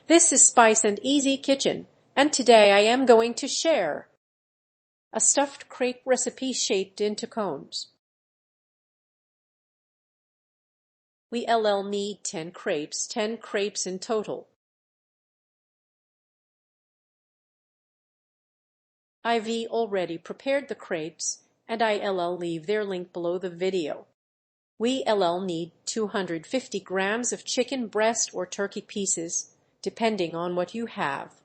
This is Spice and Easy Kitchen, and today I am going to share a stuffed crepe recipe shaped into cones. We need 10 crepes in total. I've already prepared the crepes, and I'll leave their link below the video. We'll need 250 grams of chicken breast or turkey pieces, depending on what you have.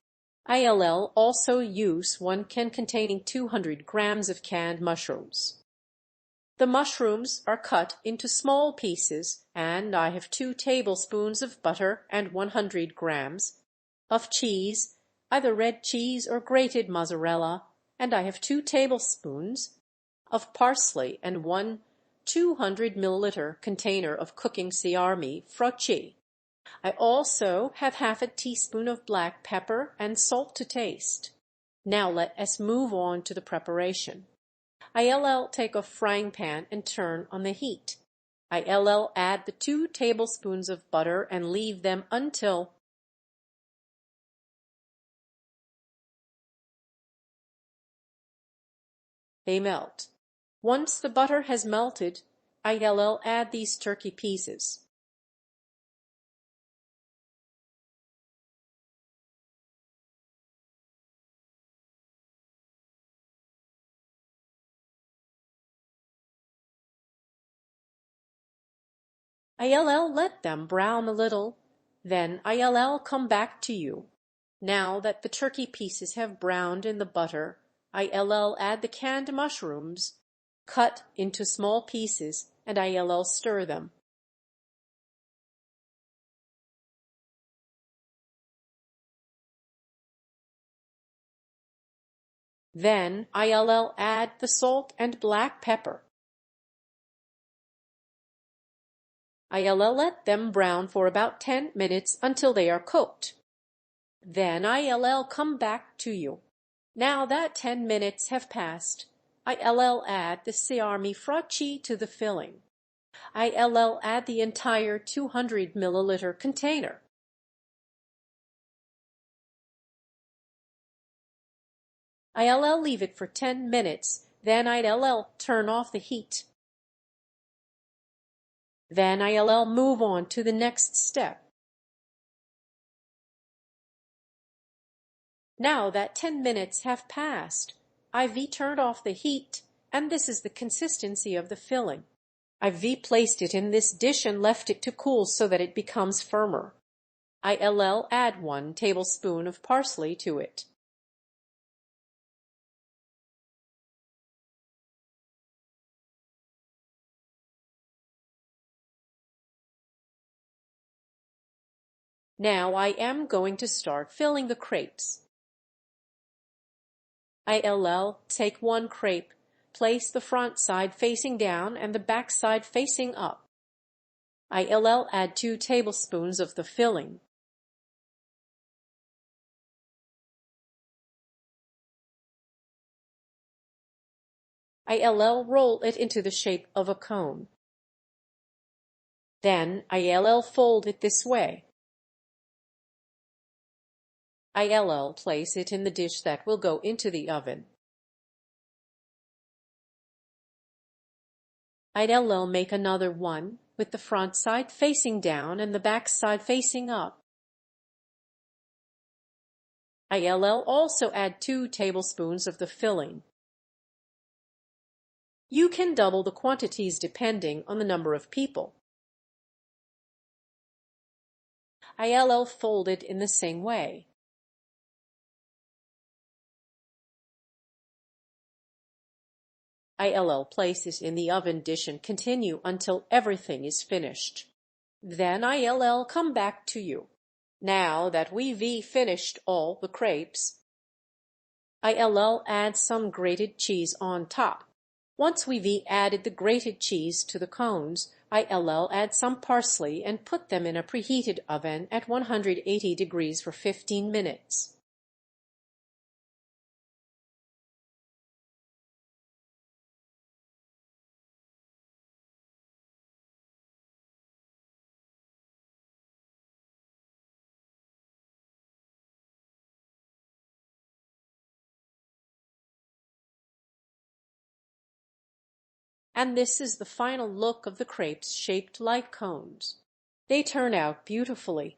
I'll also use 1 can containing 200 grams of canned mushrooms. The mushrooms are cut into small pieces, and I have 2 tablespoons of butter and 100 grams of cheese, either red cheese or grated mozzarella, and I have 2 tablespoons of parsley and 1 200 milliliter container of cooking fraîche. I also have half a teaspoon of black pepper and salt to taste. Now let us move on to the preparation. I'll take a frying pan and turn on the heat. I'll add the 2 tablespoons of butter and leave them until they melt. Once the butter has melted, I'll add these turkey pieces. I'll let them brown a little, then I'll come back to you. Now that the turkey pieces have browned in the butter, I'll add the canned mushrooms, cut into small pieces, and I'll stir them. Then I'll add the salt and black pepper. I'll let them brown for about 10 minutes until they are cooked. Then I'll come back to you. Now that 10 minutes have passed, I'll add the fraîche to the filling. I'll add the entire 200 milliliter container. I'll leave it for 10 minutes, then I'll turn off the heat. Then I'll move on to the next step. Now that 10 minutes have passed, I've turned off the heat, and this is the consistency of the filling. I've placed it in this dish and left it to cool so that it becomes firmer. I'll add 1 tablespoon of parsley to it. Now I am going to start filling the crepes. I'll take 1 crepe, place the front side facing down and the back side facing up. I'll add 2 tablespoons of the filling. I'll roll it into the shape of a cone. Then I'll fold it this way. I'll place it in the dish that will go into the oven. I'll make another one with the front side facing down and the back side facing up. I'll also add 2 tablespoons of the filling. You can double the quantities depending on the number of people. I'll fold it in the same way. I'll place it in the oven dish and continue until everything is finished. Then I'll come back to you. Now that we've finished all the crepes, I'll add some grated cheese on top. Once we've added the grated cheese to the cones, I'll add some parsley and put them in a preheated oven at 180 degrees for 15 minutes. And this is the final look of the crepes shaped like cones. They turn out beautifully.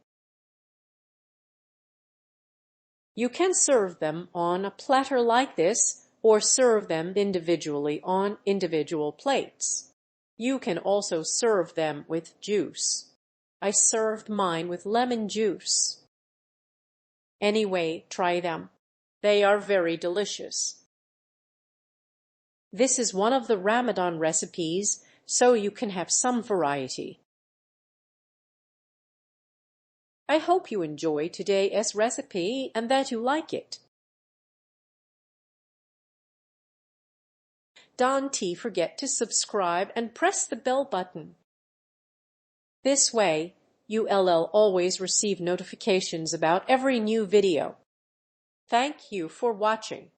You can serve them on a platter like this, or serve them individually on individual plates. You can also serve them with juice. I served mine with lemon juice. Anyway, try them. They are very delicious. This is one of the Ramadan recipes, so you can have some variety. I hope you enjoy today's recipe and that you like it. Don't forget to subscribe and press the bell button. This way, you'll always receive notifications about every new video. Thank you for watching.